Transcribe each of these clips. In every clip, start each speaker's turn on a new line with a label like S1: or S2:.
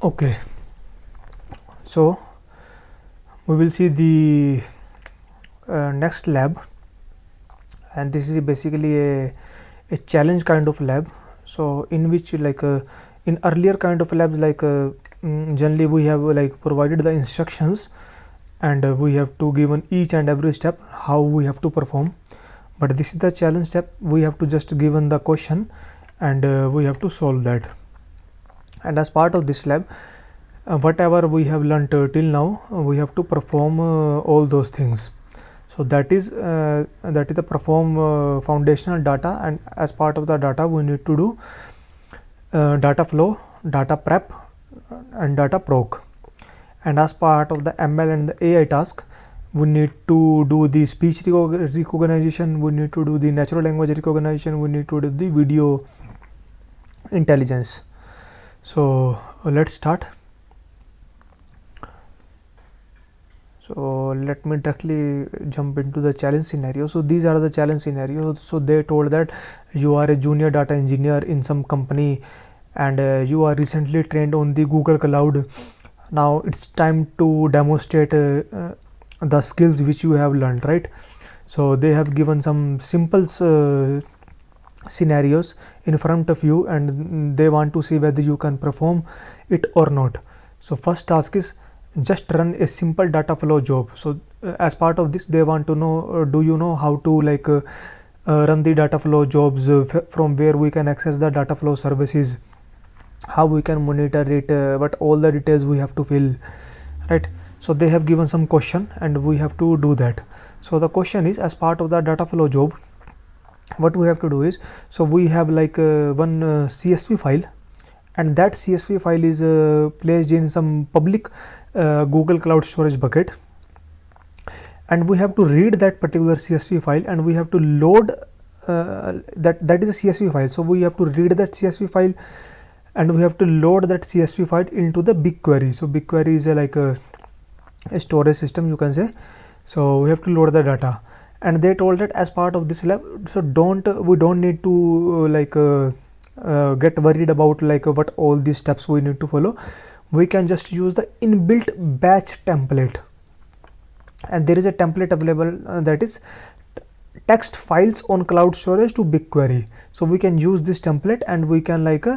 S1: Okay, so we will see the next lab, and this is basically a challenge kind of lab. So in which in earlier kind of labs generally we have provided the instructions, and we have to given each and every step how we have to perform. But this is the challenge step. We have to just given the question, and we have to solve that. And as part of this lab, whatever we have learnt till now, we have to perform all those things. So that is the perform foundational data, and as part of the data we need to do data flow, data prep, and data proc. And as part of the ML and the AI task, we need to do the speech recognition, we need to do the natural language recognition, we need to do the video intelligence. So let's start. So let me directly jump into the challenge scenario. So these are the challenge scenarios. So they told that you are a junior data engineer in some company, and you are recently trained on the Google Cloud. Now it's time to demonstrate the skills which you have learned, right? So they have given some simple scenarios in front of you, and they want to see whether you can perform it or not. So first task is just run a simple data flow job. So as part of this, they want to know do you know how to run the data flow jobs, from where we can access the data flow services, how we can monitor it, what all the details we have to fill, right? So they have given some question and we have to do that. So the question is, as part of the data flow job, what we have to do is, so we have one CSV file, and that CSV file is placed in some public Google Cloud Storage bucket, and we have to read that particular CSV file, and we have to load that is a CSV file. So we have to read that CSV file, and we have to load that CSV file into the BigQuery. So BigQuery is a storage system, you can say. So we have to load the data, and they told that as part of this lab, so we don't need to get worried about what all these steps we need to follow. We can just use the inbuilt batch template, and there is a template available that is text files on cloud storage to BigQuery. So we can use this template, and we can read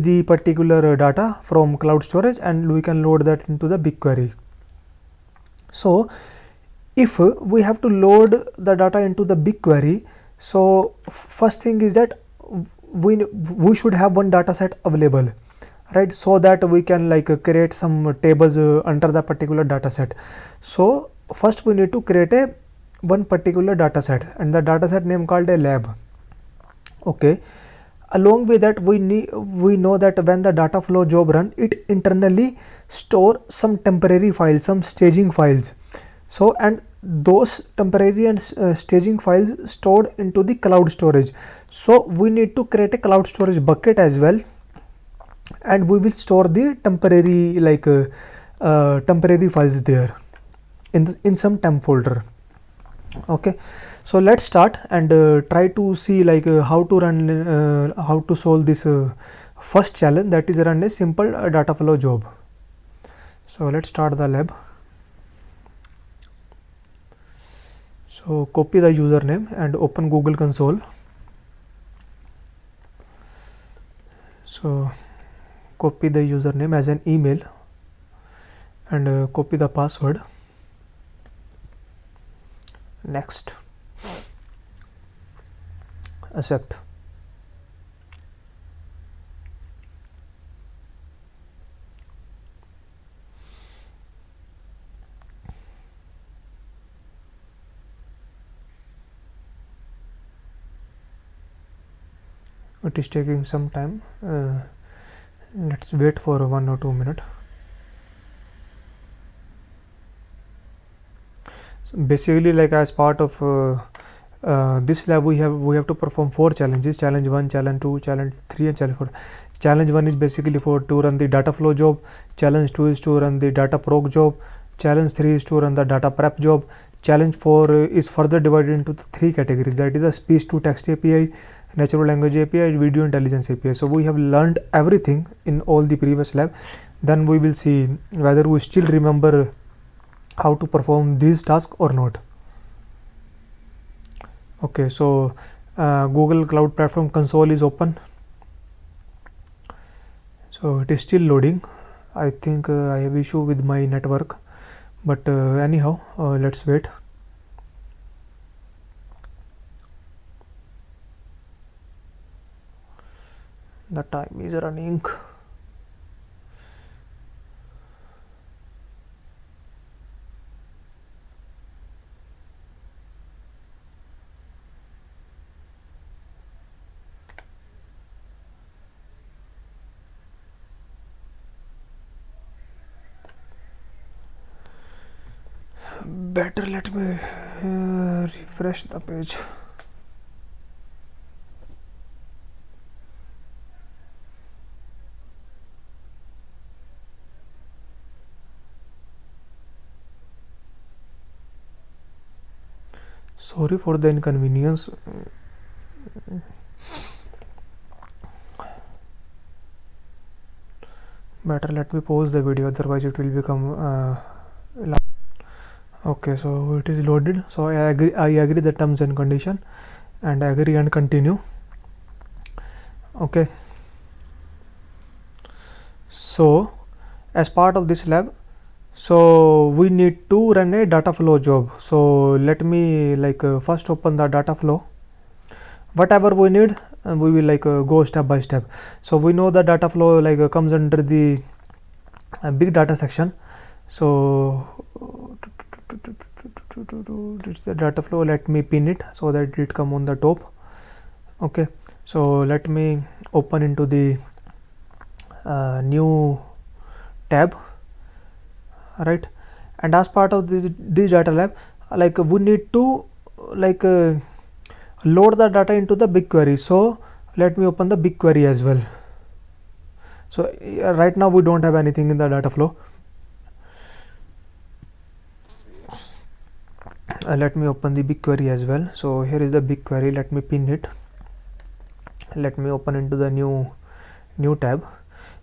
S1: the particular data from cloud storage, and we can load that into the BigQuery. So if we have to load the data into the BigQuery, so first thing is that we should have one data set available, right? So that we can create some tables under the particular data set. So first we need to create one particular data set, and the data set name called a lab. Okay, along with that, we know that when the data flow job run, it internally store some temporary files, some staging files. So and those temporary and staging files stored into the cloud storage. So we need to create a cloud storage bucket as well, and we will store the temporary temporary files there in some temp folder. Okay, so let's start and try to see how to run how to solve this first challenge, that is run a simple data flow job. So let's start the lab. So copy the username and open Google Console. So copy the username as an email, and copy the password. Next, accept. It is taking some time. Let's wait for 1 or 2 minutes. So basically, as part of this lab, we have to perform 4 challenges: challenge 1, challenge 2, challenge 3, and challenge 4. Challenge 1 is basically to run the data flow job. Challenge 2 is to run the data proc job. Challenge 3 is to run the data prep job. Challenge 4 is further divided into 3 categories, that is the speech to text API, natural language API, video intelligence API. So we have learned everything in all the previous lab. Then we will see whether we still remember how to perform these tasks or not. Okay, so Google Cloud Platform console is open. So it is still loading. I think I have issue with my network, but anyhow, let's wait. The time is running. Better let me refresh the page. Sorry for the inconvenience. Better let me pause the video, otherwise it will become okay. So it is loaded. So I agree the terms and condition, and I agree and continue. Okay, so as part of this lab, so we need to run a data flow job. So let me first open the data flow. Whatever we need, we will go step by step. So we know the data flow comes under the big data section. So the data flow, let me pin it so that it come on the top. Okay, so let me open into the new tab, right? And as part of this data lab, we need to load the data into the BigQuery. So let me open the BigQuery as well. So right now we don't have anything in the data flow. Let me open the BigQuery as well. So here is the BigQuery. Let me pin it. Let me open into the new tab,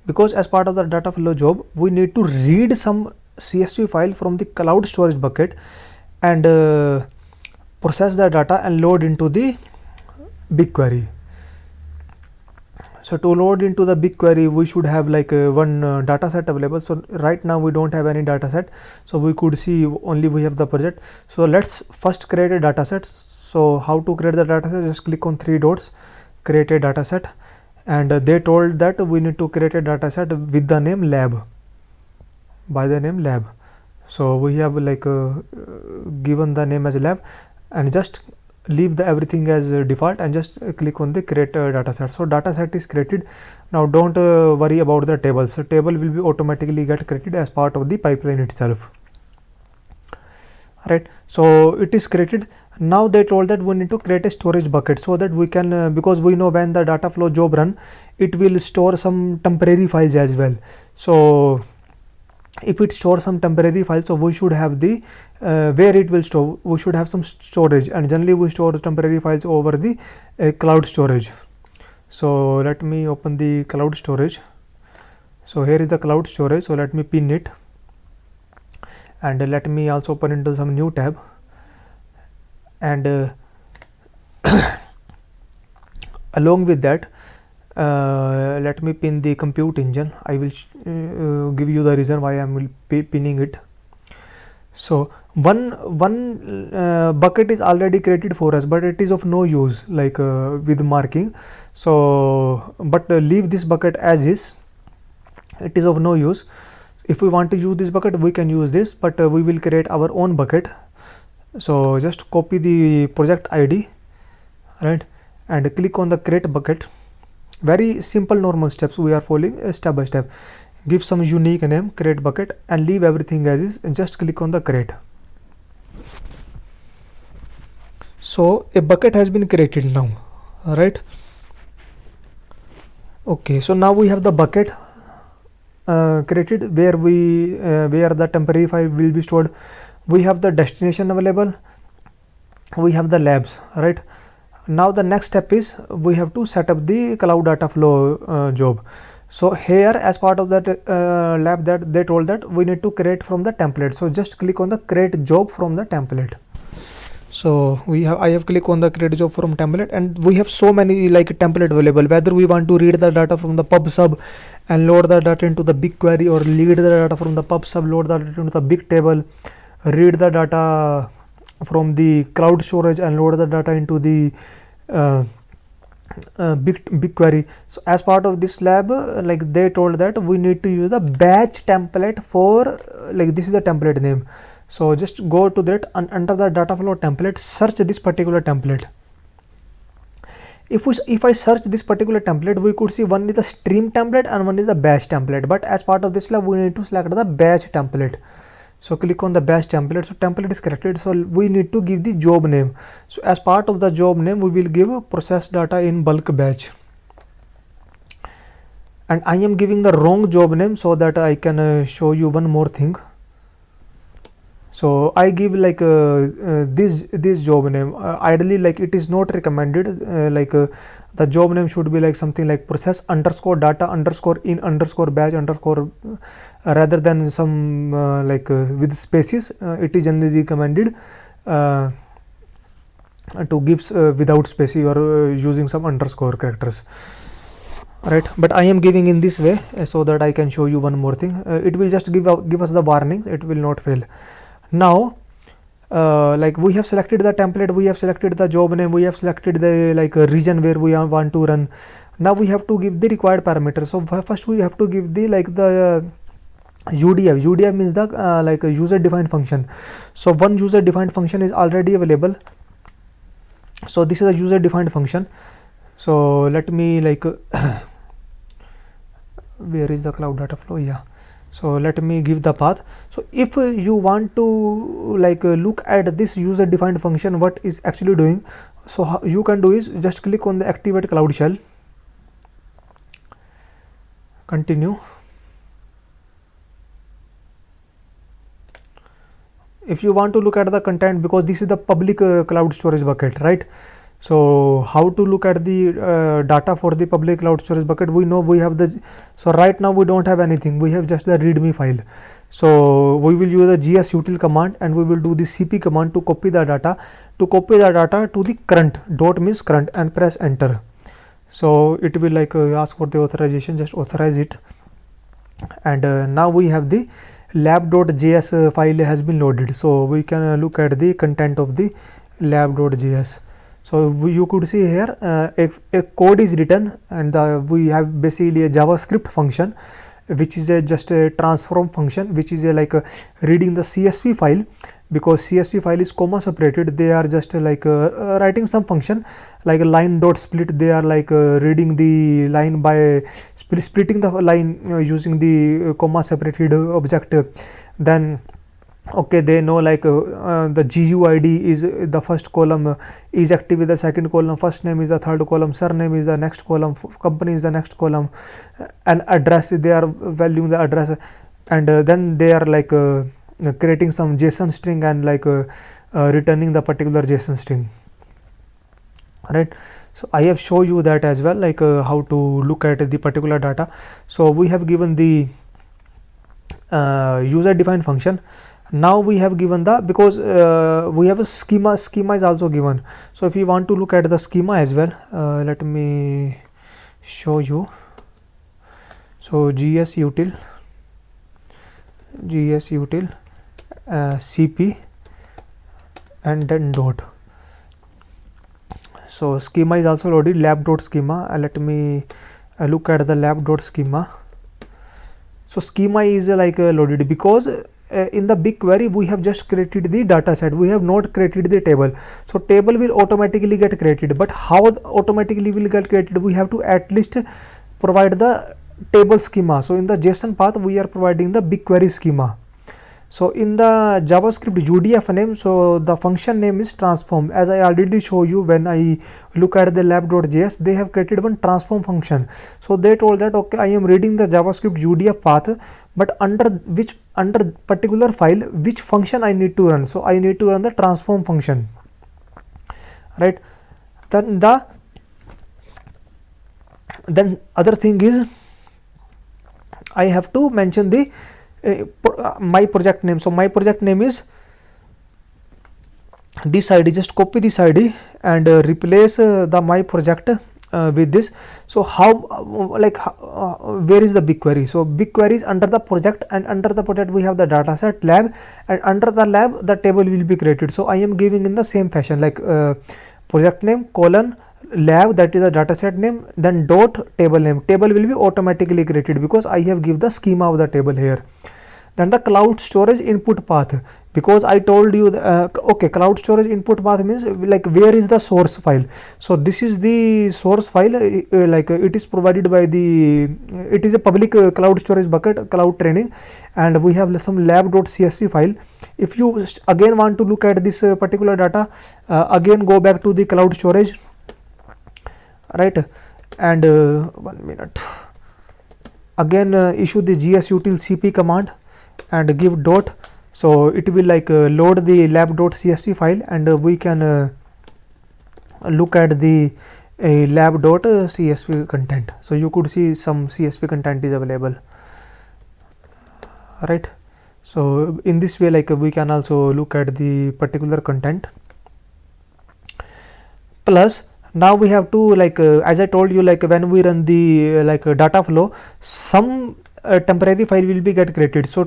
S1: because as part of the data flow job, we need to read some CSV file from the cloud storage bucket and process the data and load into the BigQuery. So to load into the BigQuery, we should have one data set available. So right now we don't have any data set, so we could see only we have the project. So let's first create a data set. So how to create the data set? Just click on 3 dots, create a data set, and they told that we need to create a data set with the name lab, by the name lab. So we have given the name as lab, and just leave the everything as default and just click on the create data set. So data set is created. Now don't worry about the tables. So table will be automatically get created as part of the pipeline itself, right? So it is created. Now they told that we need to create a storage bucket, so that we can because we know when the data flow job run, it will store some temporary files as well. So if it stores some temporary files, so we should have the where it will store, we should have some storage, and generally we store temporary files over the cloud storage. So let me open the cloud storage. So here is the cloud storage. So let me pin it, and let me also open into some new tab, and along with that, let me pin the compute engine. I will give you the reason why I am pinning it. So one bucket is already created for us, but it is of no use with marking. So but leave this bucket as is. It is of no use. If we want to use this bucket, we can use this, but we will create our own bucket. So just copy the project ID, right, and click on the create bucket. Very simple normal steps we are following step by step. Give some unique name, create bucket, and leave everything as is, and just click on the create. So a bucket has been created now, right? Okay, so now we have the bucket created where we where the temporary file will be stored. We have the destination available, we have the labs, right? Now the next step is we have to set up the cloud data flow job. So here, as part of that lab, that they told that we need to create from the template. So just click on the create job from the template. So I have clicked on the create job from template, and we have so many like template available, whether we want to read the data from the pub sub and load the data into the BigQuery, or read the data from the pub sub, load the data into the Bigtable, read the data from the cloud storage and load the data into the BigQuery. So as part of this lab, like they told that we need to use the batch template for like this is the template name. So just go to that and under the data flow template, search this particular template. If I search this particular template, we could see one is the stream template and one is the batch template, but as part of this lab we need to select the batch template. So click on the batch template. So template is selected, so we need to give the job name. So as part of the job name, we will give process data in bulk batch, and I am giving the wrong job name so that I can show you one more thing. So I give like this job name. Ideally, like it is not recommended. The job name should be like something like process underscore data underscore in underscore batch underscore rather than some with spaces. It is generally recommended to give without spaces or using some underscore characters. Right, but I am giving in this way so that I can show you one more thing. It will just give us the warning. It will not fail. Now like we have selected the template, we have selected the job name, we have selected the region where we want to run. Now we have to give the required parameters. So first we have to give the UDF. UDF means the user defined function. So one user defined function is already available. So this is a user defined function. So let me where is the cloud data flow? Yeah. So let me give the path. So if you want to look at this user defined function, what is actually doing, so how you can do is just click on the activate cloud shell, continue. If you want to look at the content, because this is the public cloud storage bucket, right? So how to look at the data for the public cloud storage bucket? We know we have the, so right now we don't have anything, we have just the readme file. So we will use the gsutil command and we will do the cp command to copy the data, to the current, dot means current, and press enter. So it will ask for the authorization, just authorize it, and now we have the lab.js file has been loaded. So we can look at the content of the lab.js. So you could see here a code is written, and we have basically a JavaScript function which is just a transform function, which is reading the CSV file, because CSV file is comma separated. They are just writing some function like a line dot split. They are reading the line by splitting the line using the comma separated object. Then okay, they know the GUID is the first column is active with the second column, first name is the third column, surname is the next column, company is the next column, and address, they are valuing the address, and then they are creating some JSON string and returning the particular JSON string. Right, so I have shown you that as well, how to look at the particular data. So we have given the user defined function. Now we have given the, because we have a schema is also given. So if you want to look at the schema as well, let me show you. So gsutil cp and then dot. So schema is also loaded, lab.schema. Let me look at the lab.schema. So schema is loaded because in the BigQuery we have just created the data set, we have not created the table. So table will automatically get created, but how automatically will get created, we have to at least provide the table schema. So in the JSON path we are providing the BigQuery schema. So in the JavaScript UDF name, so the function name is transform. As I already show you, when I look at the lab.js, they have created one transform function. So they told that okay, I am reading the JavaScript UDF path, but under particular file which function I need to run. So I need to run the transform function, right? then other thing is I have to mention the my project name. So my project name is this ID. Just copy this ID and replace the my project with this. So how where is the BigQuery? So BigQuery is under the project, and under the project we have the dataset lab, and under the lab the table will be created. So I am giving in the same fashion, like project name colon lab, that is the dataset name, then dot table name. Table will be automatically created because I have give the schema of the table here. Then the cloud storage input path, because I told you okay, cloud storage input path means like where is the source file. So this is the source file, it is provided by the it is a public cloud storage bucket, cloud training, and we have some lab.csv file. If you again want to look at this particular data, again go back to the cloud storage, right, and 1 minute, again issue the gsutil cp command and give dot. So it will load the lab.csv file, and we can look at the lab.csv content. So you could see some csv content is available, right. So in this way we can also look at the particular content. Plus now we have to as I told you, when we run the data flow, some temporary file will be get created. So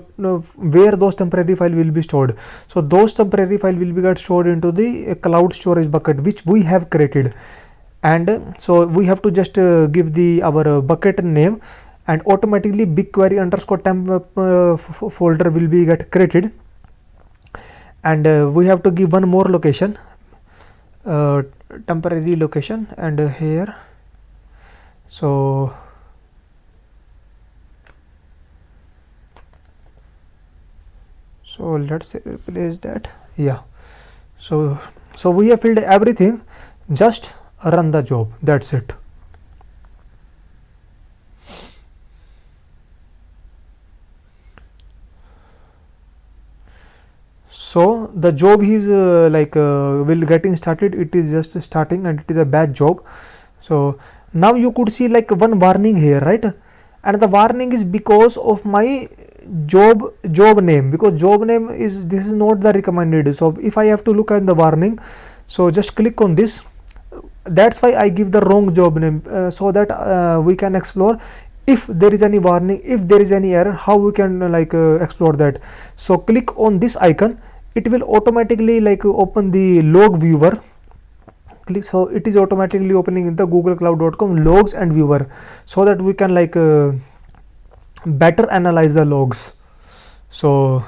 S1: where those temporary file will be stored? So those temporary file will be get stored into the cloud storage bucket which we have created, and so we have to just give the our bucket name, and automatically BigQuery underscore temp folder will be get created, and we have to give one more location, temporary location, and here so let's replace that. Yeah, so we have filled everything, just run the job, that's it. So the job is will getting started, it is just starting, and it is a batch job. So now you could see one warning here, right, and the warning is because of my job name, because job name is this is not the recommended. So if I have to look at the warning, so just click on this, that's why I give the wrong job name, so that we can explore if there is any warning, if there is any error, how we can explore that. So click on this icon, it will automatically open the log viewer. Click, so it is automatically opening in the googlecloud.com logs and viewer, so that we can better analyze the logs. So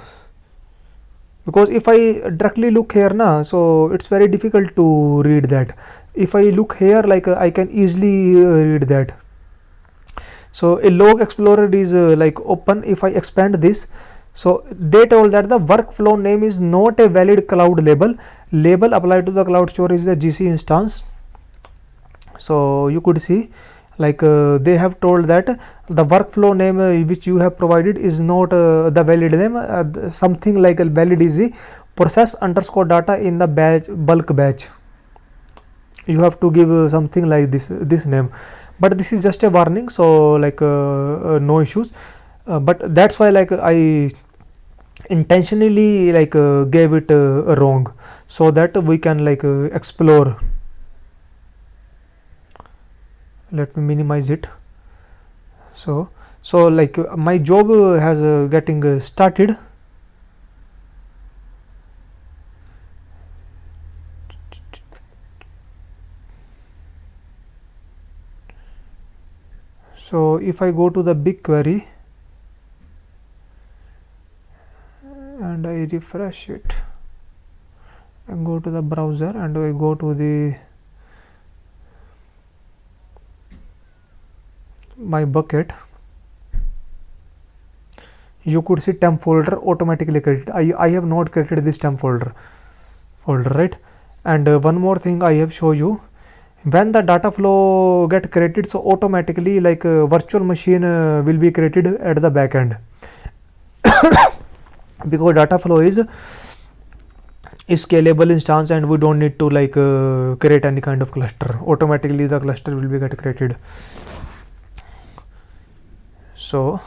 S1: because if I directly look here now, so it's very difficult to read that. If I look here, I can easily read that. So a log explorer is open. If I expand this, so they told that the workflow name is not a valid cloud label applied to the cloud storage, the GC instance. So you could see they have told that the workflow name which you have provided is not the valid name. Something like a valid is the process underscore data in the batch bulk batch. You have to give something like this name, but this is just a warning, so no issues, but that's why I intentionally gave it wrong, so that we can explore. Let me minimize it. So my job has getting started. So if I go to the BigQuery and I refresh it and go to the browser, and I go to the my bucket, you could see temp folder automatically created. I have not created this temp folder, right. And one more thing I have show you, when the data flow get created, so automatically virtual machine will be created at the back end because data flow is scalable instance, and we don't need to like create any kind of cluster. Automatically the cluster will be get created. So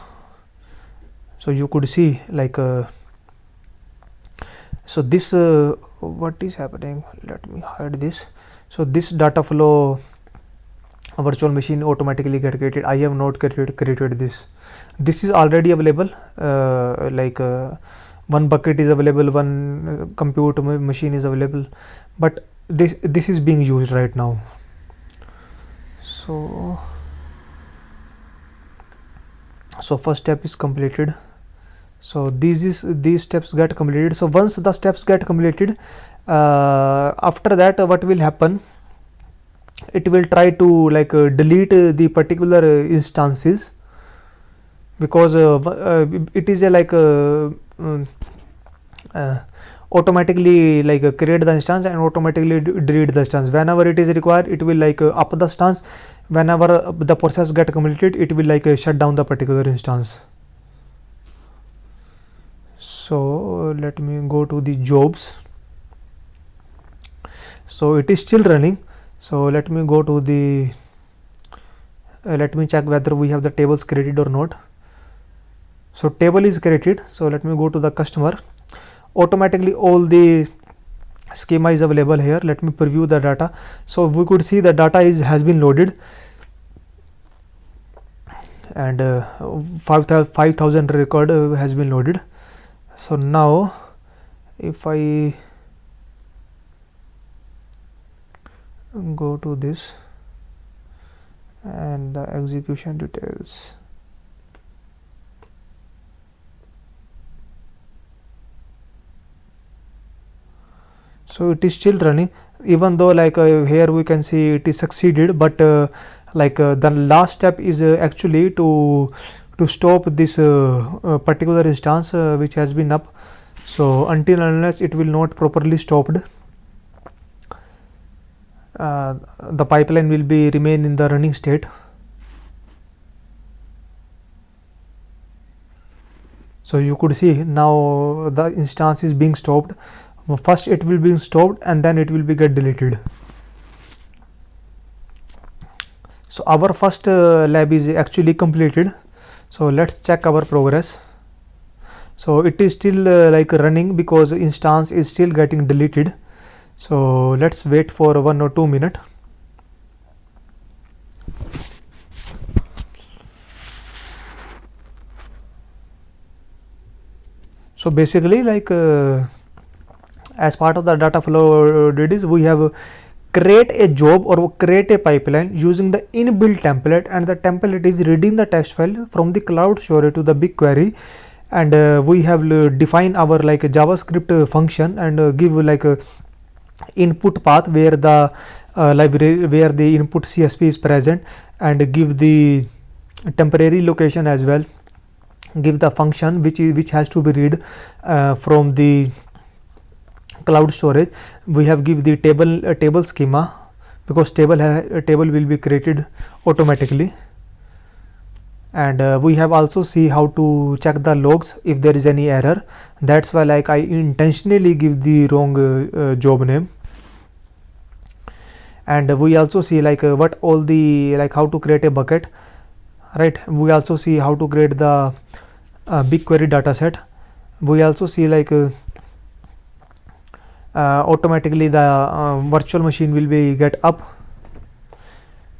S1: you could see like so this what is happening, let me hide this. So this data flow virtual machine automatically get created. I have not created this. This is already available, one bucket is available, one compute machine is available, but this is being used right now. So first step is completed. So these steps get completed. So once the steps get completed, after that what will happen, it will try to like delete the particular instances, because it is a like automatically like create the instance and automatically delete the instance. Whenever it is required, it will like up the instance. Whenever the process get completed, it will like shut down the particular instance. So let me go to the jobs. So it is still running. So let me go to the let me check whether we have the tables created or not. So table is created. So let me go to the customer. Automatically all the schema is available here. Let me preview the data. So we could see the data has been loaded, and 5,000 record has been loaded. So now if I go to this and the execution details, so it is still running, even though like here we can see it is succeeded, but the last step is actually to stop this particular instance which has been up. So until unless it will not properly stopped, the pipeline will be remain in the running state. So you could see now the instance is being stopped. First it will be stopped and then it will be get deleted. So our first lab is actually completed. So let's check our progress. So it is still like running because instance is still getting deleted. So let's wait for 1 or 2 minutes. So basically like as part of the data flow duties, we have create a job or create a pipeline using the inbuilt template, and the template is reading the text file from the cloud storage to the BigQuery, and we have define our like JavaScript function and give like a input path where the library where the input CSV is present, and give the temporary location as well, give the function which has to be read from the cloud storage. We have give the table schema, because table will be created automatically, and we have also see how to check the logs if there is any error. That's why like I intentionally give the wrong job name. And we also see like what all the like how to create a bucket, right? We also see how to create the BigQuery dataset. We also see like automatically the virtual machine will be get up,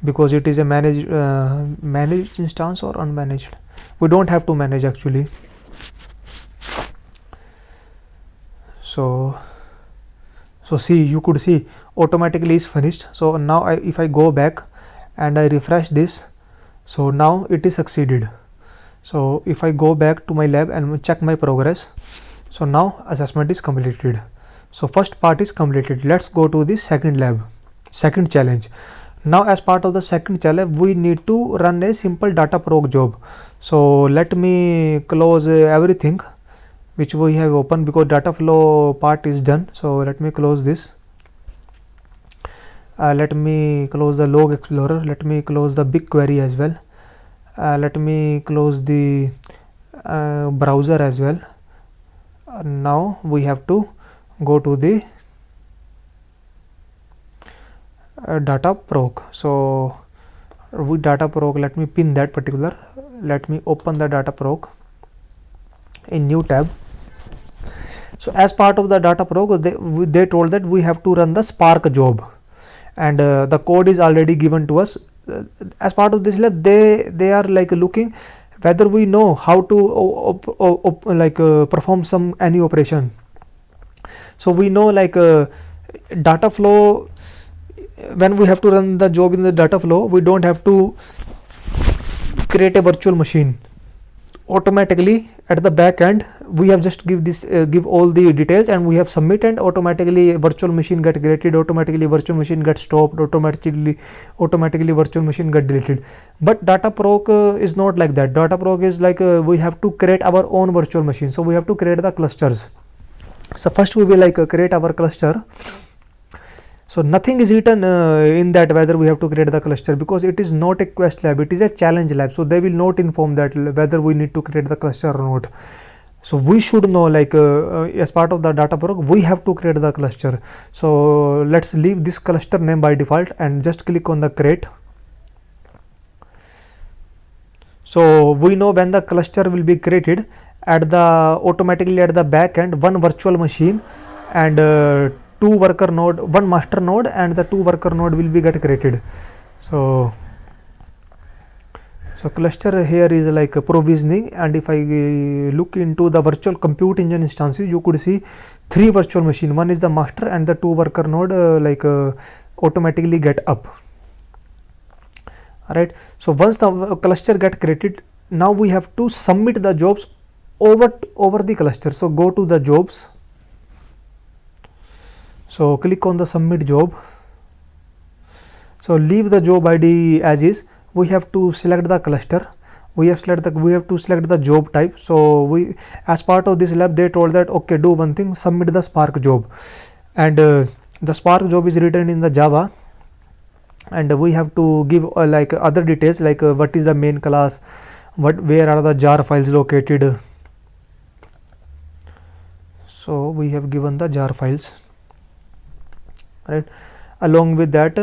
S1: because it is a managed instance or unmanaged. We don't have to manage actually. So see, you could see automatically is finished. So now if I go back and I refresh this, so now it is succeeded. So if I go back to my lab and check my progress, so now assessment is completed. So first part is completed. Let's go to the second lab, second challenge. Now as part of the second challenge, we need to run a simple Dataproc job. So let me close everything which we have opened, because data flow part is done. So let me close this. Let me close the log explorer. Let me close the BigQuery as well. Let me close the browser as well. Now we have to go to the data proc. So with data proc, let me pin that particular, let me open the data proc in new tab. So as part of the data proc, they told that we have to run the Spark job, and the code is already given to us. As part of this lab, they are like looking whether we know how to perform some any operation. So we know like data flow, when we have to run the job in the data flow, we don't have to create a virtual machine. Automatically at the back end, we have just give all the details, and we have submit, and automatically virtual machine get created, automatically virtual machine get stopped, automatically virtual machine get deleted. But data proc is not like that. Data proc is like we have to create our own virtual machine. So we have to create the clusters. So first we will like create our cluster. So nothing is written in that whether we have to create the cluster, because it is not a quest lab, it is a challenge lab. So they will not inform that whether we need to create the cluster or not. So we should know like as part of the data proc, we have to create the cluster. So let's leave this cluster name by default and just click on the create. So we know when the cluster will be created, at the automatically at the back end, one virtual machine and two worker node, one master node and the two worker node will be get created. So cluster here is like provisioning, and if I look into the virtual compute engine instances, you could see three virtual machine. One is the master and the two worker node automatically get up. Alright, so once the cluster get created, now we have to submit the jobs over the cluster. So go to the jobs. So click on the submit job. So leave the job ID as is. We have to select the cluster. We have to select the job type. So we, as part of this lab, they told that okay, do one thing, submit the Spark job, and the Spark job is written in the Java, and we have to give like other details like what is the main class, where are the jar files located. So we have given the jar files. Right, along with that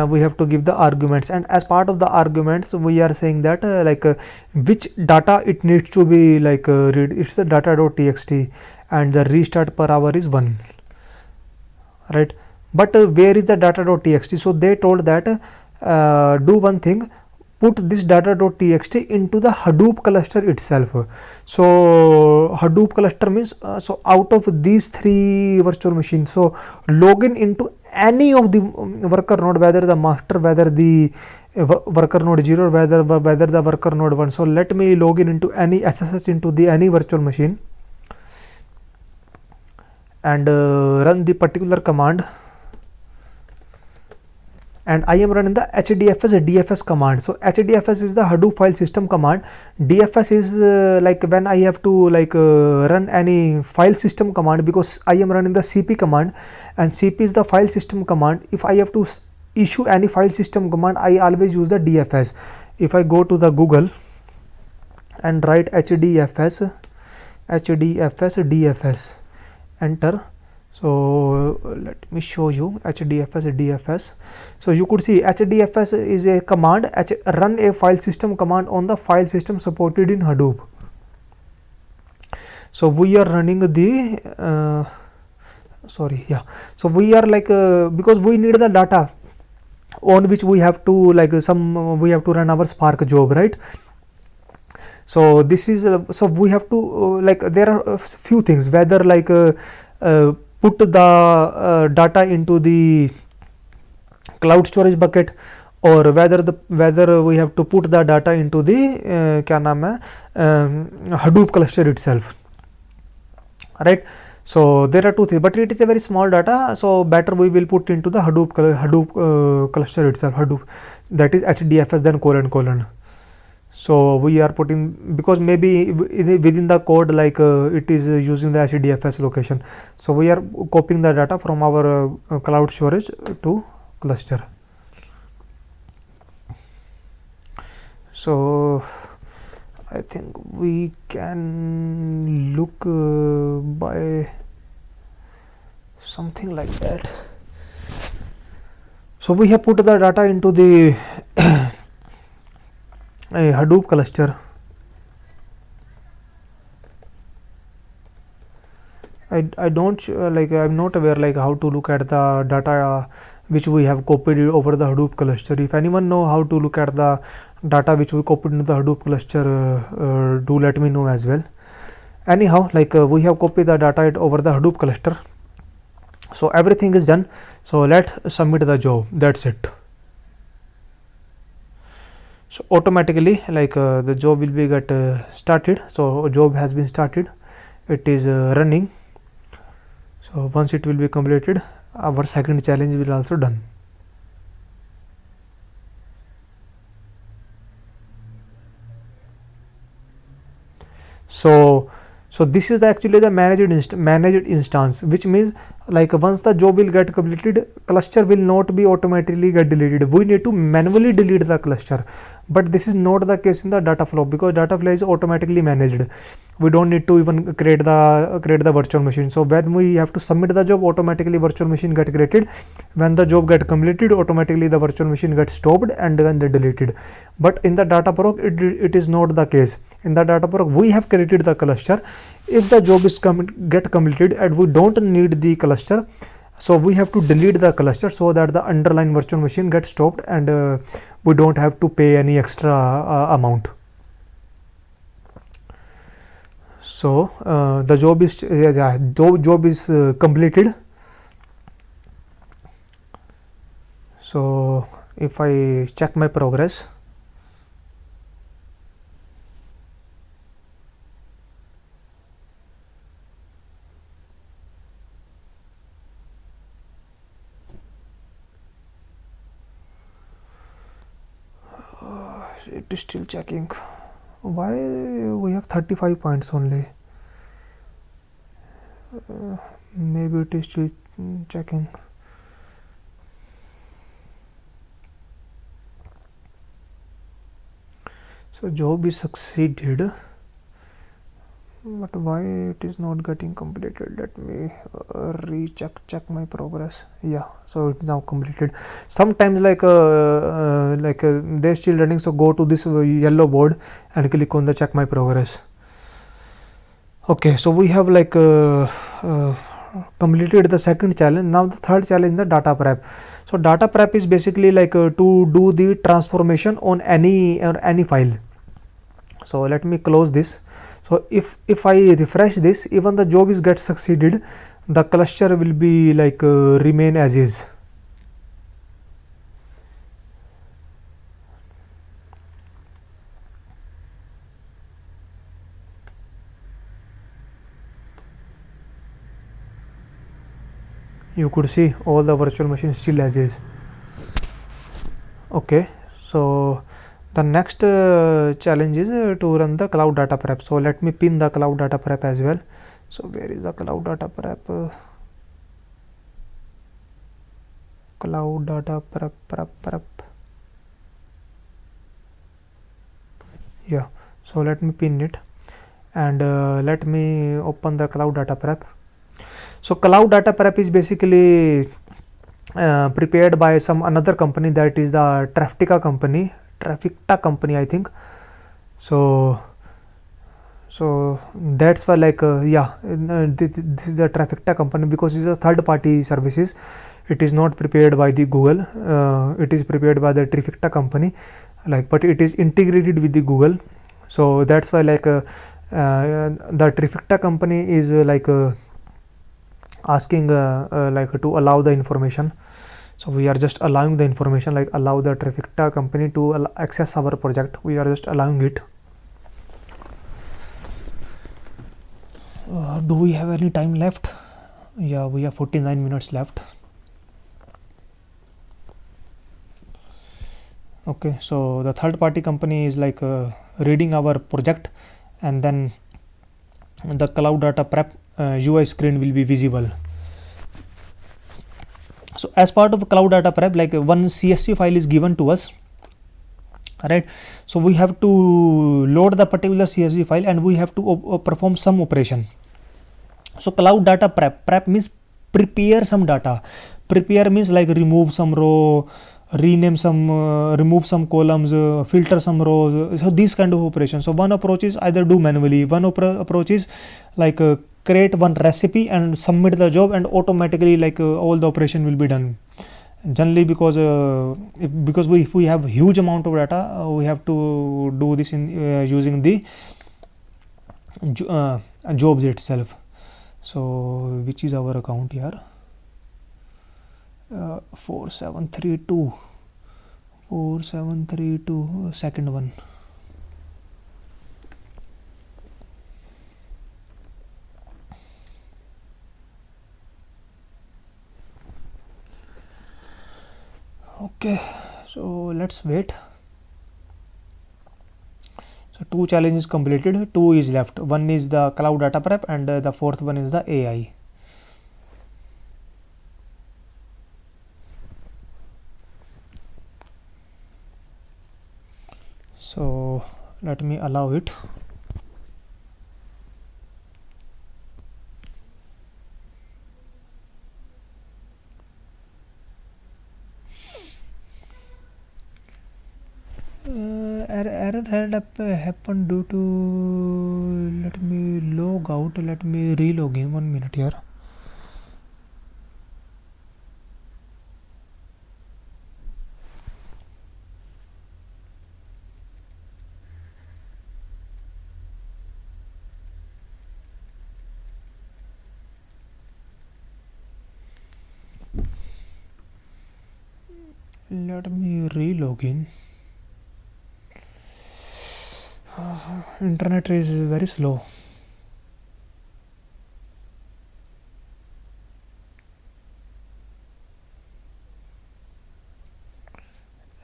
S1: we have to give the arguments, and as part of the arguments we are saying that which data it needs to be like read. It's the data.txt, and the restart per hour is 1. Right, but where is the data.txt? So they told that do one thing, put this data.txt into the Hadoop cluster itself. So Hadoop cluster means so out of these three virtual machines, so login into any of the worker node, whether the master, whether the worker node 0, whether the worker node 1. So let me login into any SSH into the any virtual machine and run the particular command, and I am running the hdfs dfs command. So hdfs is the Hadoop file system command. DFS is like when I have to like run any file system command, because I am running the cp command, and cp is the file system command. If I have to issue any file system command, I always use the DFS. If I go to the Google and write hdfs dfs, enter. So let me show you hdfs dfs. So you could see hdfs is a command, run a file system command on the file system supported in Hadoop. So we are running the so we are like because we need the data on which we have to like we have to run our Spark job, right? So this is so we have to like there are a few things, whether like put the data into the cloud storage bucket, or whether we have to put the data into the Hadoop cluster itself, right? So there are two things, but it is a very small data, so better we will put into the Hadoop cluster itself, Hadoop, that is hdfs then colon. So we are putting, because maybe within the code like it is using the hdfs location. So we are copying the data from our cloud storage to cluster. So I think we can look by something like that. So we have put the data into the a Hadoop cluster. I don't like, I'm not aware like how to look at the data which we have copied over the Hadoop cluster. If anyone know how to look at the data which we copied into the Hadoop cluster, do let me know as well. Anyhow, like we have copied the data over the Hadoop cluster, so everything is done. So let's submit the job. That's it. So automatically, like the job will be get started. So job has been started. It is running. So once it will be completed, our second challenge will also done. So this is actually the managed instance, which means like once the job will get completed, cluster will not be automatically get deleted. We need to manually delete the cluster, but this is not the case in the data flow, because data flow is automatically managed. We don't need to even create the virtual machine. So when we have to submit the job, automatically virtual machine get created. When the job get completed, automatically the virtual machine gets stopped and then they deleted. But in the Dataproc, it is not the case. In the Dataproc, we have created the cluster. If the job is get completed and we don't need the cluster, so we have to delete the cluster so that the underlying virtual machine gets stopped and we don't have to pay any extra amount. So the job is completed. So if I check my progress, it is still checking. Why we have 35 points only? Maybe it is still checking. So job is succeeded, but why it is not getting completed? Let me check my progress. Yeah, so it's now completed. Sometimes like they're still running, so go to this yellow board and click on the check my progress. Okay, so we have like completed the second challenge. Now the third challenge, the data prep. So data prep is basically like to do the transformation on any file. So let me close this. So if I refresh this, even the job is get succeeded, the cluster will be like remain as is. You could see all the virtual machines still as is. Okay, so the next challenge is to run the cloud data prep. So let me pin the cloud data prep as well. So where is the cloud data prep? Cloud data prep. Yeah, so let me pin it and let me open the cloud data prep. So cloud data prep is basically prepared by some another company, that is the Trafficta company, I think. So that's why like this is the Trafficta company, because it's a third party services. It is not prepared by the Google. It is prepared by the Trafficta company, like, but it is integrated with the Google. So that's why like the Trafficta company is asking like to allow the information. So we are just allowing the information, like allow the Trafficta company to access our project. We are just allowing it. Do we have any time left? Yeah, we have 49 minutes left. Okay, so the third party company is like reading our project, and then the cloud data prep UI screen will be visible. So as part of cloud data prep, like one CSV file is given to us, right? So we have to load the particular CSV file and we have to perform some operation. So cloud data prep means prepare some data. Prepare means like remove some row, rename some, remove some columns, filter some rows. So these kind of operations. So one approach is either do manually. One approach is like create one recipe and submit the job, and automatically like all the operation will be done. Generally, because if we have huge amount of data, we have to do this in using the jobs itself. So which is our account here? 4732 4732, second one. Okay, so let's wait. So 2 challenges completed, 2 is left. One is the cloud data prep, and the fourth one is the AI. So let me allow it. Error had happened due to, let me log out, let me relog in. 1 minute here. Let me relog in. Internet is very slow.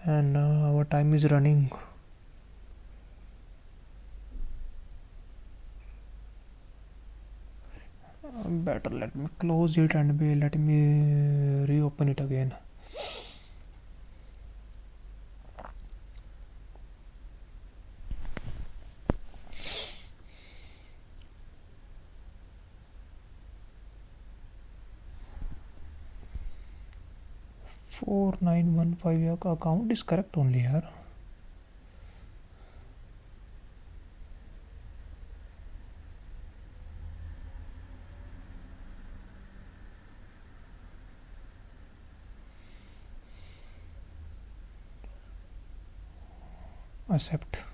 S1: And our time is running. Better let me close it and let me reopen it again. Four 915 account is correct only here. Accept.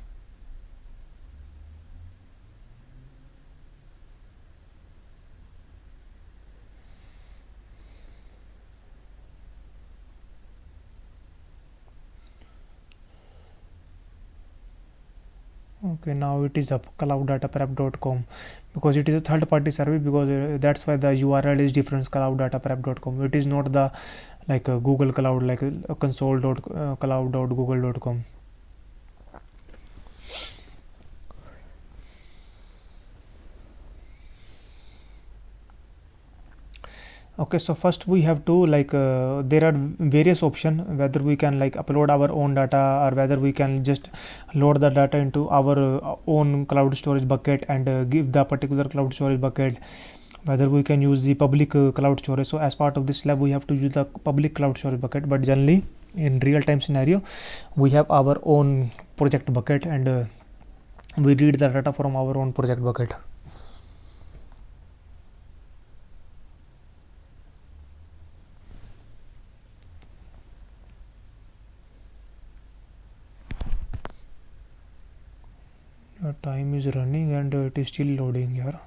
S1: Okay, now it is up clouddataprep.com, because it is a third party service, because that's why the URL is different, clouddataprep.com. It is not the like Google Cloud, like console.cloud.google.com. Okay, so first we have to like there are various options whether we can like upload our own data, or whether we can just load the data into our own cloud storage bucket and give the particular cloud storage bucket, whether we can use the public cloud storage. So as part of this lab we have to use the public cloud storage bucket, but generally in real time scenario we have our own project bucket, and we read the data from our own project bucket. Time is running and it is still loading here.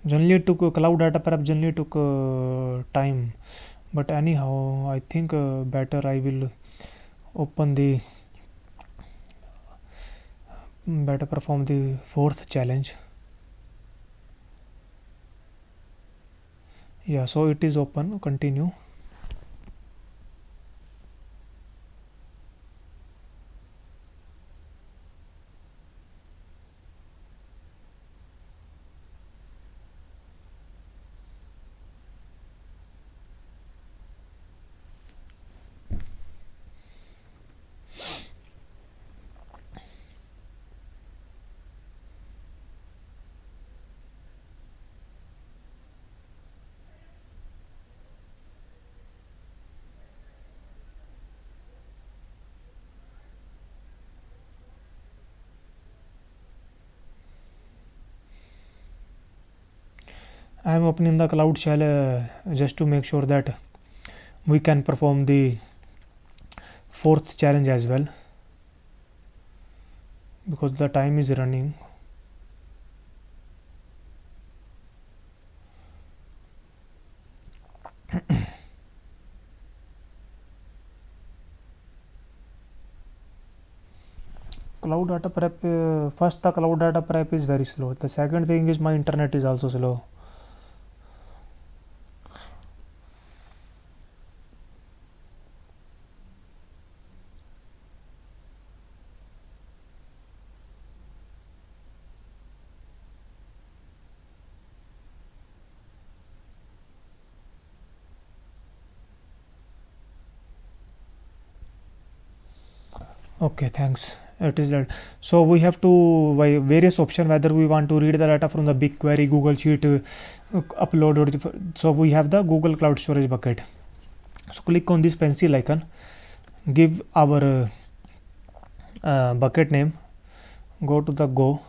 S1: Generally it took cloud data prep generally took time, but anyhow I think better I will open the better perform the fourth challenge. Yeah, so it is open. Continue. I am opening the Cloud Shell just to make sure that we can perform the fourth challenge as well, because the time is running. Cloud data prep, first the cloud data prep is very slow. The second thing is my internet is also slow. Okay, thanks. It is that. So we have to by various option whether we want to read the data from the BigQuery, Google Sheet, upload, or so we have the Google Cloud Storage bucket. So click on this pencil icon, give our bucket name, go to the Go.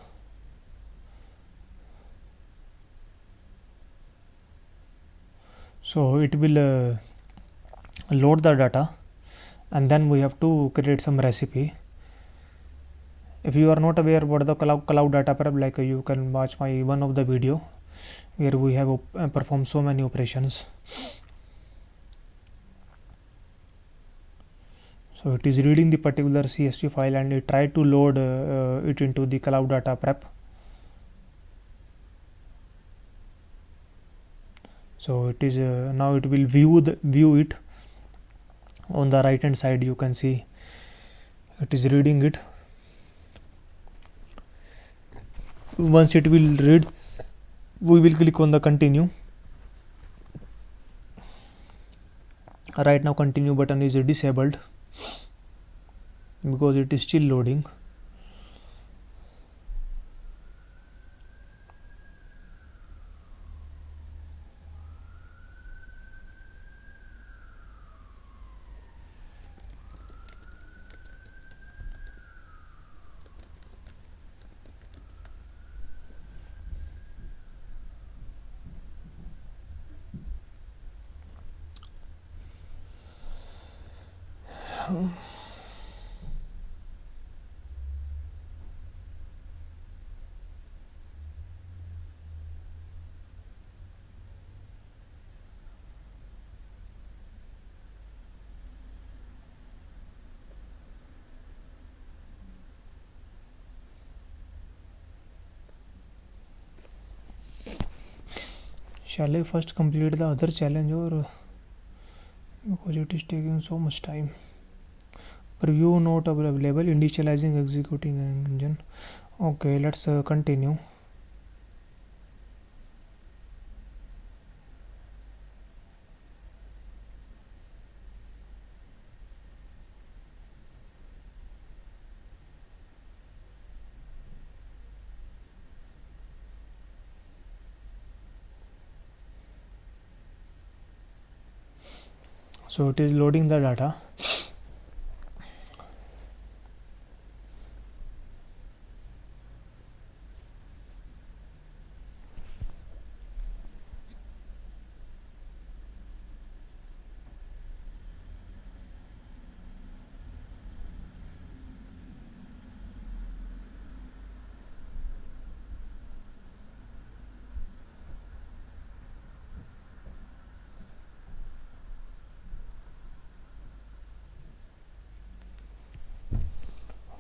S1: So it will load the data, and then we have to create some recipe. If you are not aware about the cloud data prep, like you can watch my one of the video where we have performed so many operations. So it is reading the particular CSV file and it try to load it into the cloud data prep. So it is now it will view it on the right hand side. You can see it is reading it. Once it will read, we will click on the continue. Right now continue button is disabled because it is still loading. Shall I first complete the other challenge, or because it is taking so much time? Preview not available, initializing executing engine. Okay, let's continue. So it is loading the data.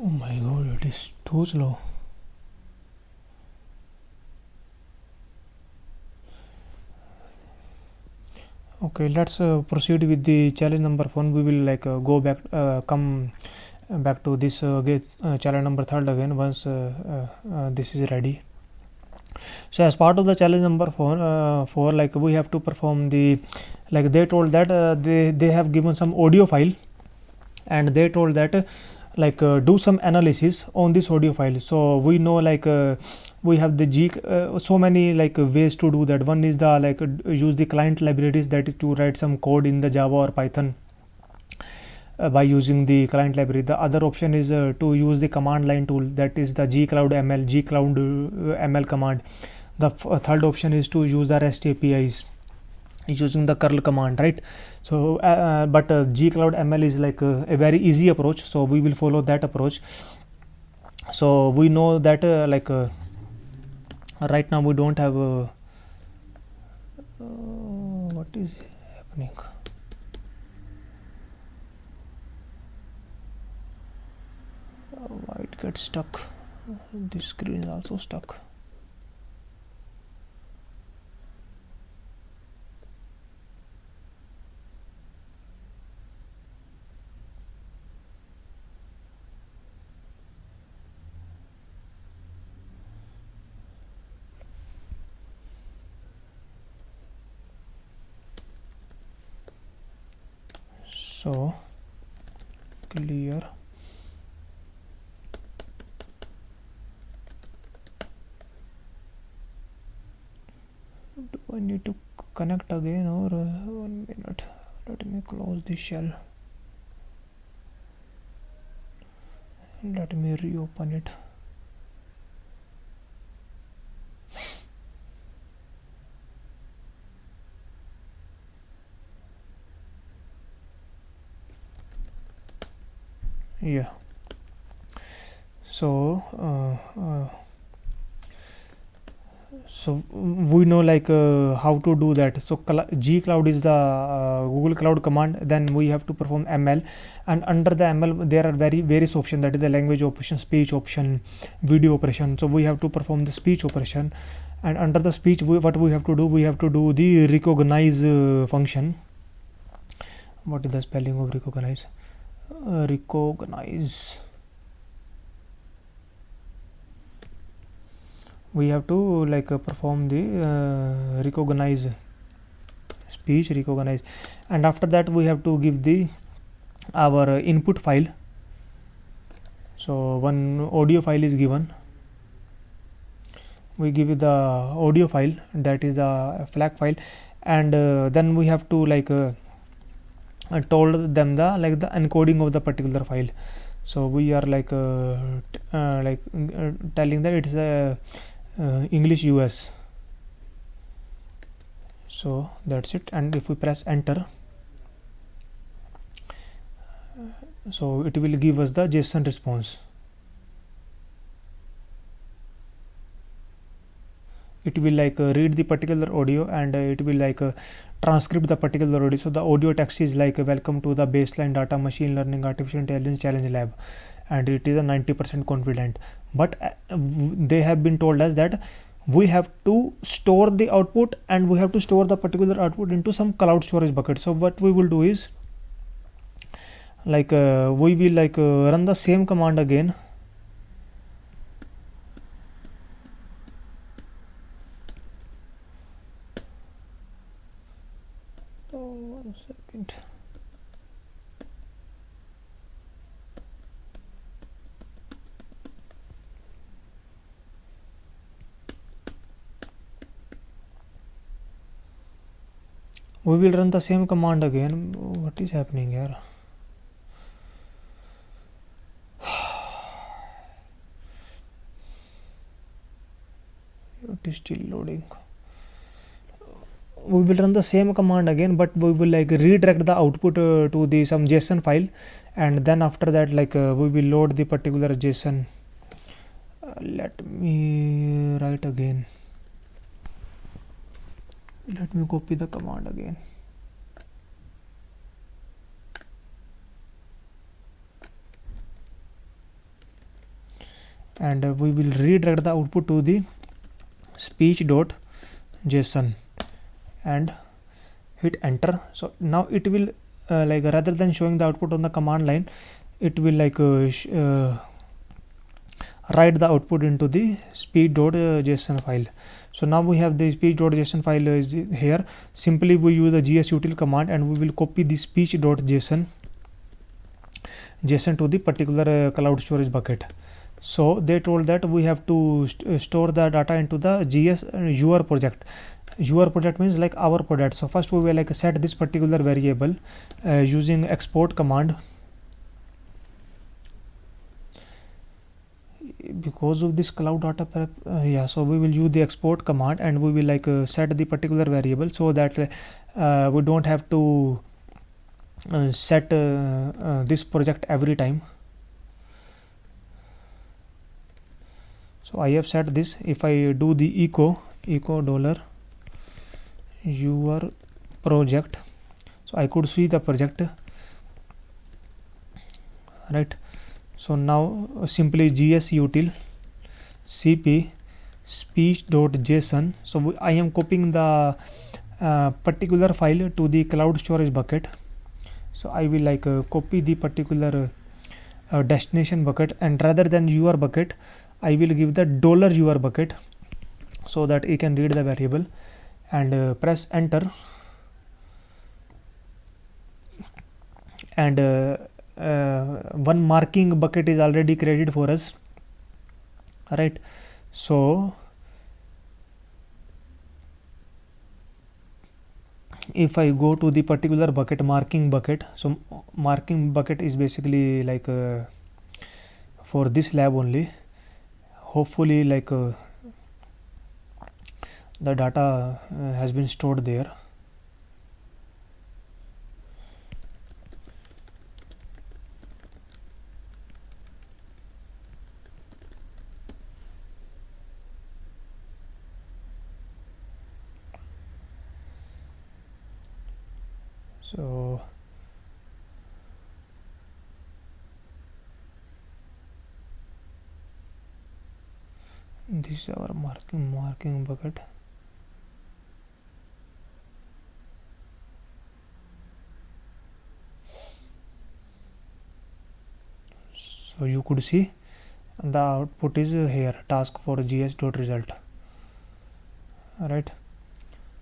S1: Oh my god, it is too slow. Okay, let's proceed with the challenge number 1. We will go back, come back to this challenge number 3 again once this is ready. So as part of the challenge number 4, like we have to perform the, like they told that they have given some audio file, and they told that do some analysis on this audio file. So we know we have the so many ways to do that. One is the use the client libraries, that is to write some code in the Java or Python by using the client library. The other option is to use the command line tool, that is the gcloud ml command. The third option is to use the REST APIs using the curl command, right? So but gcloud ML is like a very easy approach, so we will follow that approach. So we know that right now we don't have what is happening. Why it gets stuck? This screen is also stuck. So clear. Do I need to connect again, or 1 minute? Let me close the shell. Let me reopen it. Yeah. So so we know like how to do that. So gcloud is the Google Cloud command. Then we have to perform ML, and under the ML there are various options, that is the language option, speech option, video operation. So we have to perform the speech operation, and under the speech what we have to do, we have to do the recognize function. What is the spelling of recognize? Recognize. We have to like perform the recognize, speech recognize, and after that we have to give the our input file. So one audio file is given, we give the audio file, that is a FLAC file, and then we have to like told them the like the encoding of the particular file. So we are like telling that it is a English US. So that's it, and if we press enter, so it will give us the JSON response. It will like read the particular audio, and it will like transcript the particular audio. So the audio text is like welcome to the baseline data machine learning artificial intelligence challenge lab, and it is a 90% confident. But they have been told us that we have to store the output, and we have to store the particular output into some cloud storage bucket. So what we will do is like we will like run the same command again. Oh, 1 second. We will run the same command again. What is happening here? It is still loading. We will run the same command again, but we will like redirect the output to the some JSON file, and then after that like we will load the particular JSON. Let me write again. Let me copy the command again. And we will redirect the output to the speech.json and hit enter. So now it will like rather than showing the output on the command line, it will like write the output into the speech.json file. So now we have the speech.json file is here. Simply we use the gsutil command, and we will copy the speech.json to the particular cloud storage bucket. So they told that we have to store the data into the your project. Your project means like our project. So first we will like set this particular variable using export command. because of this cloud data prep, yeah, so we will use the export command, and we will like set the particular variable, so that we don't have to set this project every time. So I have set this. If I do the echo dollar your project, so I could see the project, right? So now simply gsutil cp speech.json. So I am copying the particular file to the cloud storage bucket. So I will like copy the particular destination bucket, and rather than your bucket, I will give the $your bucket, so that you can read the variable, and press enter, and one marking bucket is already created for us, right? So if I go to the particular bucket, marking bucket, so marking bucket is basically like for this lab only. Hopefully like the data has been stored there. So this is our marking bucket. So you could see the output is here, task for gs.result, right?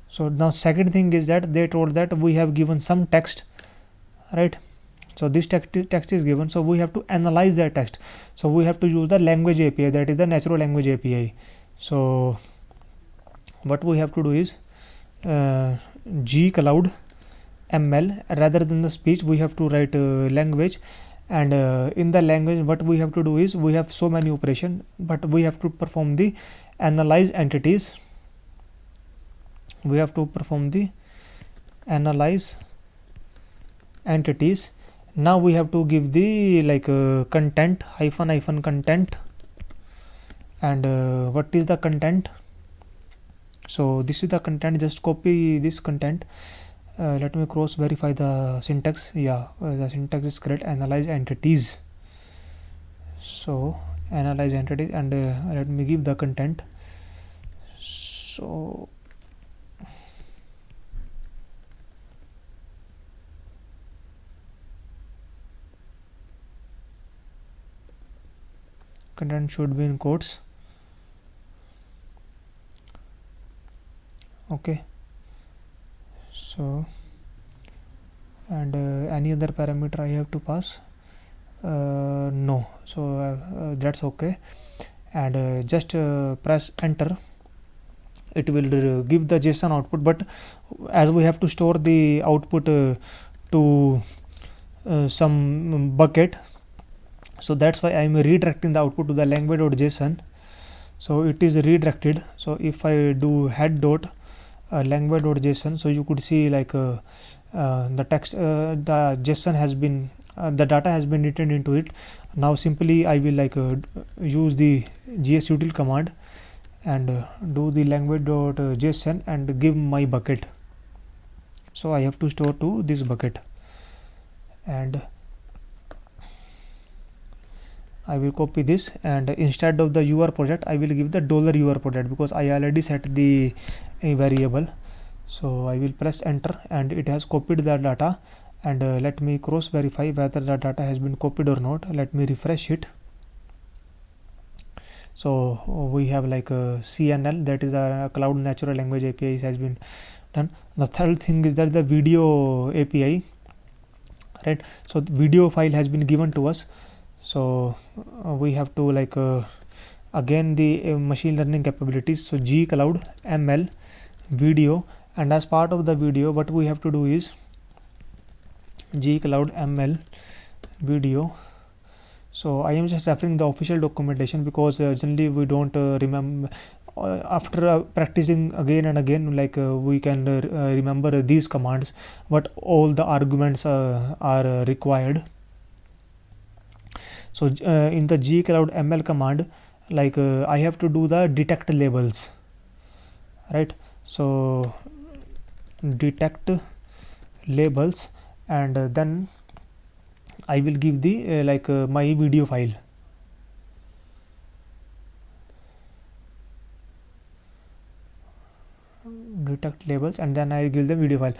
S1: So now second thing is that they told that we have given some text, right? So this text is given, so we have to analyze that text. So we have to use the language API, that is the natural language API. So what we have to do is G Cloud ML, rather than the speech we have to write language, and in the language what we have to do is, we have so many operation, but we have to perform the analyze entities. We have to perform the analyze entities. Now we have to give the like content hyphen content, and what is the content? So this is the content. Just copy this content. Let me cross verify the syntax. Yeah, the syntax is correct. Analyze entities. So analyze entities, and let me give the content. So content should be in quotes. Okay. So and any other parameter I have to pass? No. So that's okay, and just press enter. It will give the JSON output, but as we have to store the output to some bucket, so that's why I am redirecting the output to the language.json. So it is redirected. So if I do head dot language.json, so you could see like the text, the JSON has been the data has been written into it. Now simply I will like use the gsutil command and do the language.json and give my bucket. So I have to store to this bucket, and I will copy this, and instead of the your project I will give the $your project, because I already set the variable. So I will press enter, and it has copied the data, and let me cross verify whether the data has been copied or not. Let me refresh it. So we have like CNL, that is a cloud natural language API has been done. The third thing is that the video API, right? So the video file has been given to us. So we have to like again the machine learning capabilities. So G Cloud ML video, and as part of the video what we have to do is G Cloud ML video. So I am just referring the official documentation, because generally we don't remember. After practicing again and again, like we can remember these commands, what all the arguments are required. So in the gcloud ml command, like I have to do the detect labels, right? So detect labels, and then I will give the my video file. Detect labels, and then I give the video file.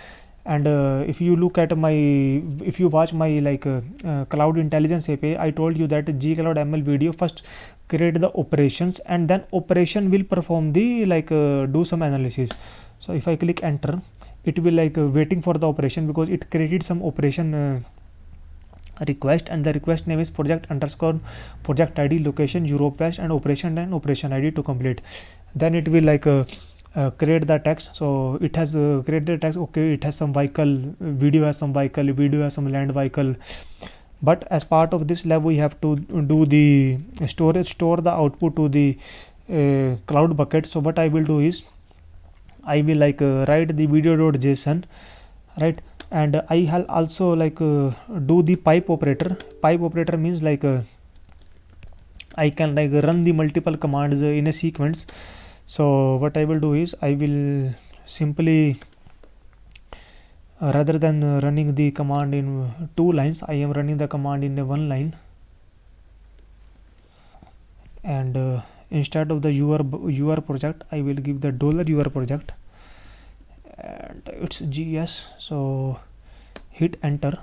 S1: And if you look at my, if you watch my cloud intelligence API, I told you that gcloud ml video first create the operations, and then operation will perform the do some analysis. So if I click enter, it will waiting for the operation, because it created some operation request, and the request name is project underscore project ID, location Europe West, and operation ID to complete. Then it will create the text. So it has created the text. Okay, it has some vehicle, video has some vehicle, video has some land vehicle. But as part of this lab, we have to do the storage, store the output to the cloud bucket. So what I will do is, I will write the video.json, right? And I will also do the pipe operator. Pipe operator means I can run the multiple commands in a sequence. So what I will do is, I will simply rather than running the command in 2 lines, I am running the command in 1 line. And instead of the your project, I will give the $your project, and it's GS. So hit enter.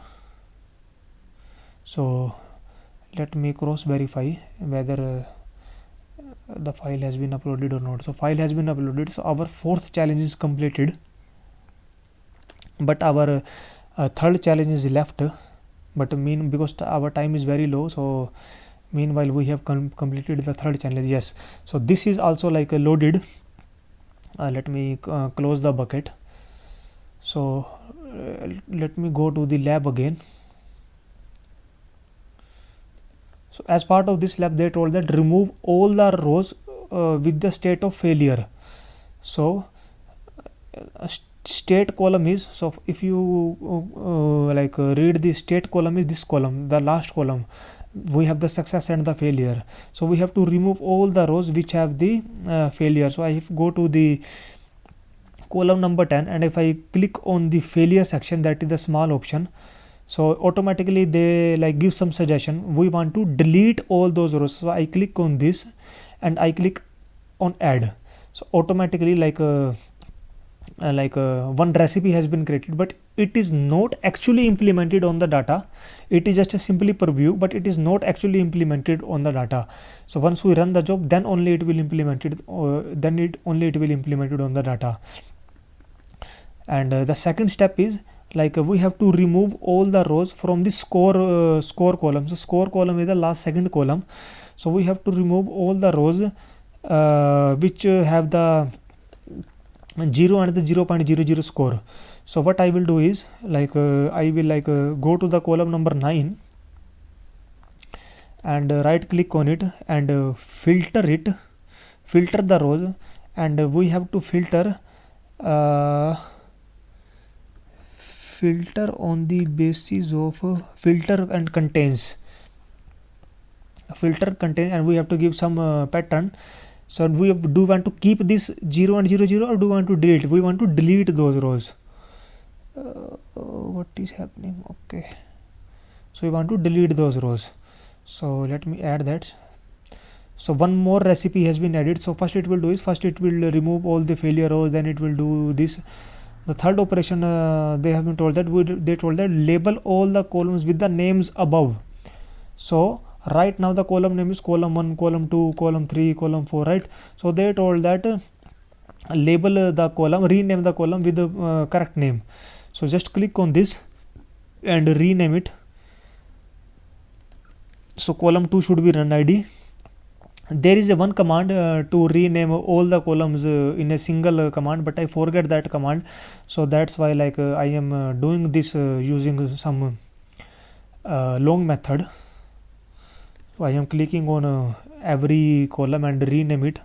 S1: So let me cross verify whether the file has been uploaded or not. So file has been uploaded. So our 4th challenge is completed, but our 3rd challenge is left. But because our time is very low, so meanwhile we have completed the 3rd challenge. Yes, so this is also loaded. Let me close the bucket. So let me go to the lab again. So as part of this lab, they told that remove all the rows with the state of failure. So state column is, so if you read the state column is this column, the last column. We have the success and the failure. So we have to remove all the rows which have the failure. So I go to the column number 10, and if I click on the failure section, that is the small option, so automatically they give some suggestion. We want to delete all those rows. So I click on this, and I click on add. So automatically one recipe has been created, but it is not actually implemented on the data. It is just a simply preview, but it is not actually implemented on the data. So once we run the job, then only it will implemented, then it will implemented on the data. And the second step is we have to remove all the rows from the score column. So score column is the last second column. So we have to remove all the rows which have the 0 and the 0.00 score. So what I will do is I will go to the column number 9 and right click on it and filter the rows, and we have to filter on the basis of filter and contains, and we have to give some pattern. So we do want to keep this 0 and 0 0, or do want to delete? We want to delete those rows. What is happening? Okay, so we want to delete those rows. So let me add that. So one more recipe has been added. So first it will do is, first it will remove all the failure rows, then it will do this. The third operation, they have been told that they told that label all the columns with the names above. So right now the column name is column 1, column 2, column 3, column 4, right? So they told that label the column, rename the column with the correct name. So just click on this and rename it. So column 2 should be run ID. There is a one command to rename all the columns in a single command, but I forget that command. So that's why I am doing this using some long method. So I am clicking on every column and rename it.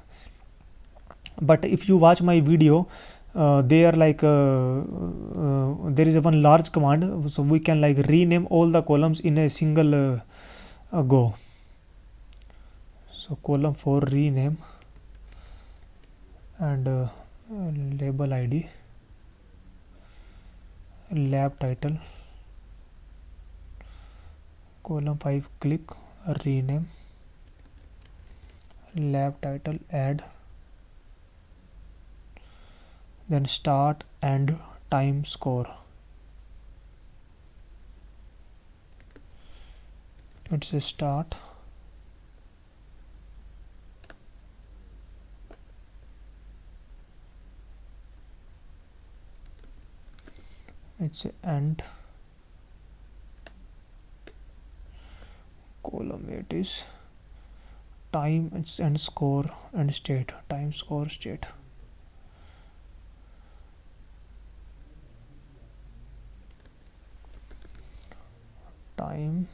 S1: But if you watch my video, they are like there is a one large command, so we can like rename all the columns in a single go. So column 4 rename, and label id, lab title, column 5 click rename, lab title add, then start and time score. It's a start, it's a end, column 8 is time and score and state, time score state. Time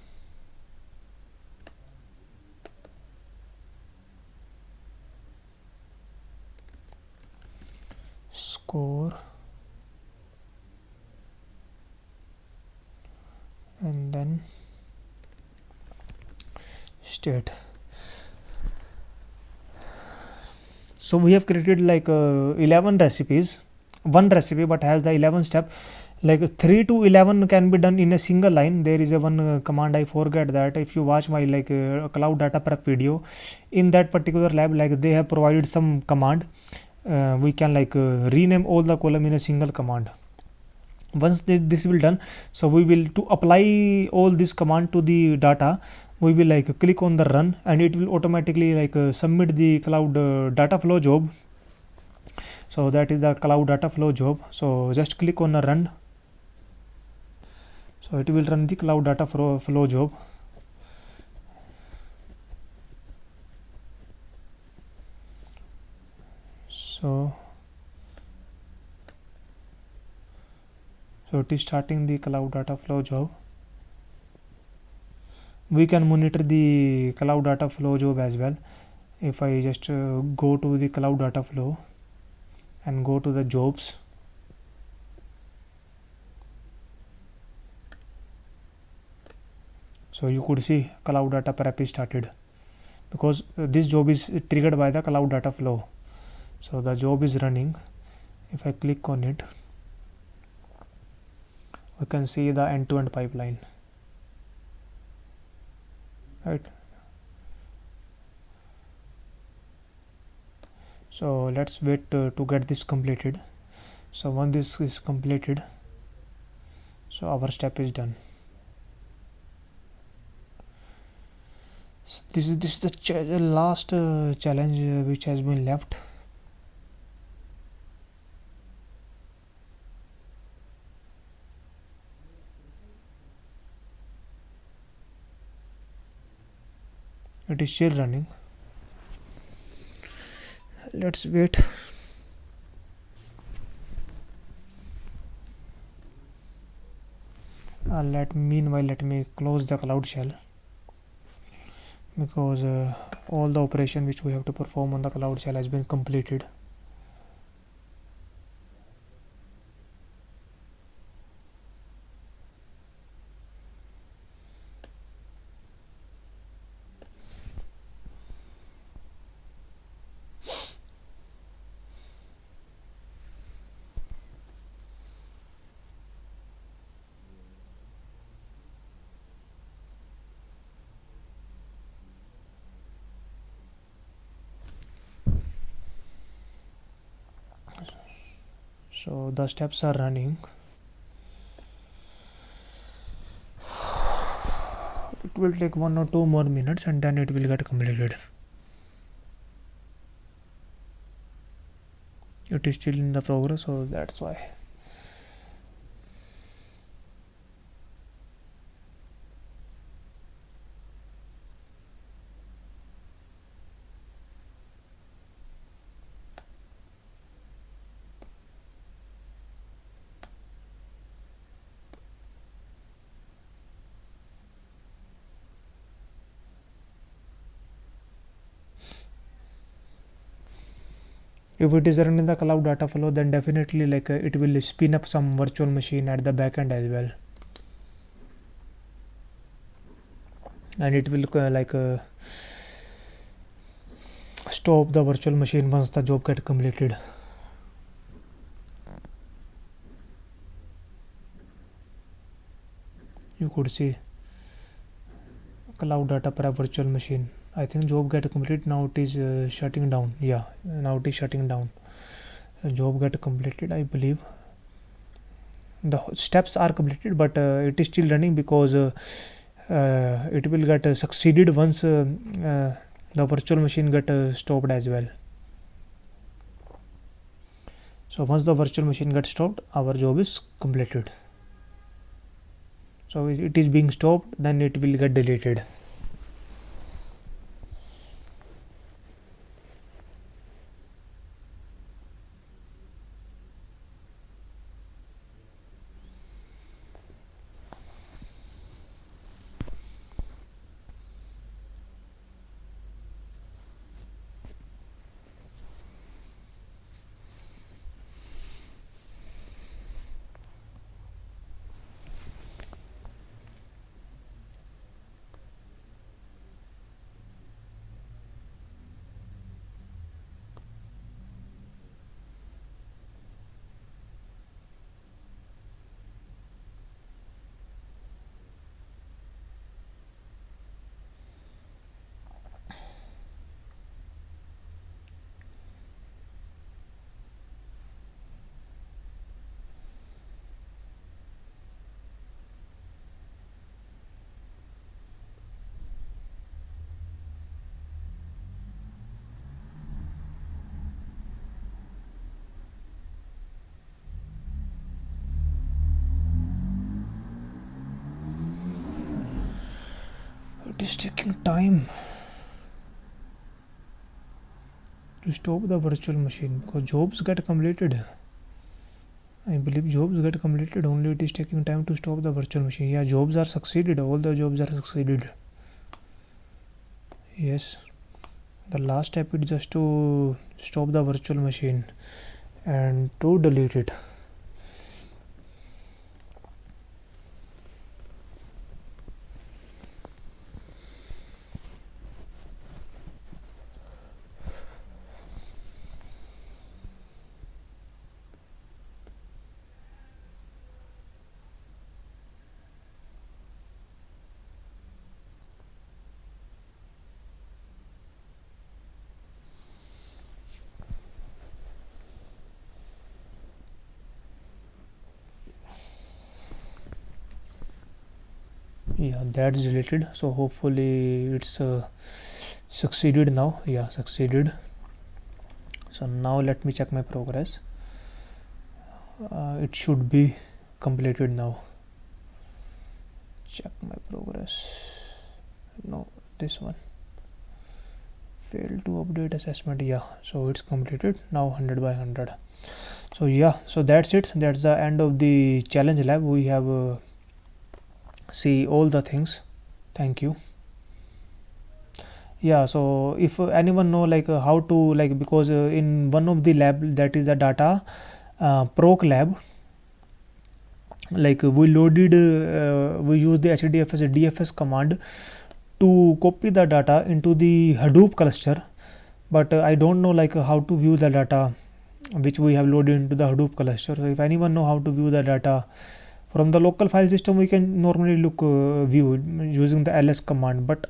S1: score and then state. So we have created like 11 recipes, one recipe but has the 11 step, like 3 to 11 can be done in a single line. There is a one command I forget that. If you watch my like cloud data prep video, in that particular lab, like they have provided some command, we can like rename all the column in a single command. Once this will done, so we will to apply all this command to the data, we will like click on the run, and it will automatically like submit the cloud data flow job. So that is the cloud data flow job. So just click on the run, so it will run the cloud data flow job. So it is starting the cloud data flow job. We can monitor the cloud data flow job as well. If I just go to the cloud data flow and go to the jobs, so you could see cloud data prep is started, because this job is triggered by the cloud data flow. So the job is running. If I click on it, we can see the end-to-end pipeline, right? So let's wait to get this completed. So once this is completed, so our step is done. So this is the last challenge which has been left. It is still running. Let's wait. Meanwhile let me close the cloud shell, because all the operation which we have to perform on the cloud shell has been completed. So the steps are running. It will take 1 or 2 more minutes and then it will get completed. It is still in the progress, so that's why. If it is run in the cloud data flow, then definitely like it will spin up some virtual machine at the back end as well, and it will stop the virtual machine once the job get completed. You could see cloud data per virtual machine. I think job get complete. Now it is shutting down. Yeah, now it is shutting down. Job get completed, I believe. The steps are completed, but it is still running because it will get succeeded once the virtual machine get stopped as well. So once the virtual machine gets stopped, our job is completed. So it is being stopped, then it will get deleted. It is taking time to stop the virtual machine because jobs get completed. I believe jobs get completed, only it is taking time to stop the virtual machine. Yeah, jobs are succeeded, all the jobs are succeeded. Yes, the last step is just to stop the virtual machine and to delete it. Yeah, that's deleted, so hopefully it's succeeded now. Yeah, succeeded. So now let me check my progress. It should be completed now. Check my progress. No, this one failed to update assessment. Yeah, so it's completed now, 100 by 100. So yeah, so that's it. That's the end of the challenge lab. We have see all the things. Thank you. Yeah, so if anyone know how to because in one of the lab, that is the data proc lab, we loaded we use the HDFS DFS command to copy the data into the Hadoop cluster, but I don't know how to view the data which we have loaded into the Hadoop cluster. So if anyone know how to view the data from the local file system, we can normally look view using the ls command, but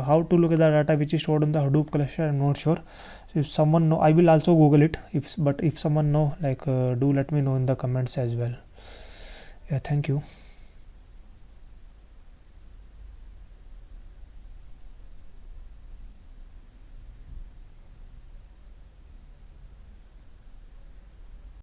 S1: how to look at the data which is stored in the Hadoop cluster, I'm not sure. So if someone know, I will also google it. If someone know, do let me know in the comments as well. Yeah, thank you.